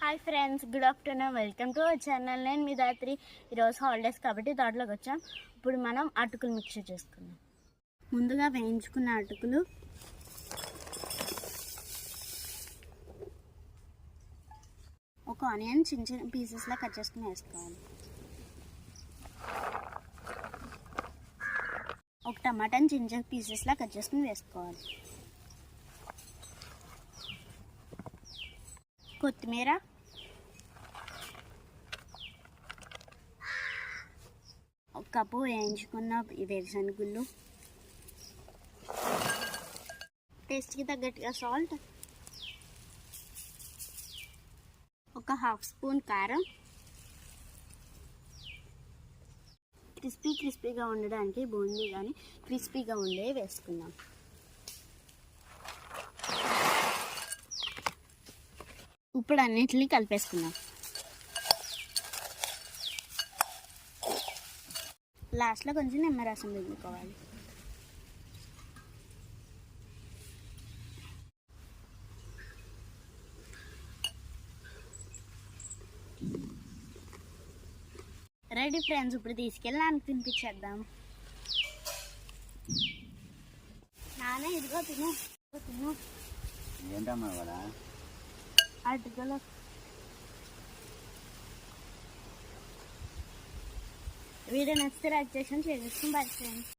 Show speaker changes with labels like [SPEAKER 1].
[SPEAKER 1] Hi friends, good afternoon. Welcome to our channel. నేను మీ దాత్రి. ఈరోజు holidays కాబట్టి తోటలోకి వచ్చాం. ఇప్పుడు మనం అటుకులు మిక్చర్ చేసుకుందాం. ముందుగా వేయించుకున్న అటుకులు ఒక ఆనియన్ చిన్న చిన్న పీసెస్లా కట్ చేసుకుని వేసుకోవాలి. ఒక టమాటాని చిన్న చిన్న పీసెస్లా కట్ చేసుకుని వేసుకోవాలి. కొత్తిమీర, ఒక కప్పు వేయించుకున్న వేరుశనగుళ్ళు, టేస్ట్కి తగ్గట్టుగా సాల్ట్, ఒక హాఫ్ స్పూన్ కారం. క్రిస్పీగా ఉండడానికి బూందీ కానీ క్రిస్పీగా ఉండే వేసుకుందాం. ఇప్పుడు అన్నిటిని కలిపేసుకుందాం. లాస్ట్లో కొంచెం నిమ్మరసం పిండుకోవాలి. రెడీ ఫ్రెండ్స్, ఇప్పుడు తీసుకెళ్ళి నాన్న తినిపించేద్దాం. నాన్న ఇదిగో తిను తిను.
[SPEAKER 2] ఏంటమ్మా కూడా
[SPEAKER 1] అటుకలు. వీడియో నచ్చితే లైక్ చేసి షేర్ చేసుకుని బాయ్ ఫ్రెండ్స్.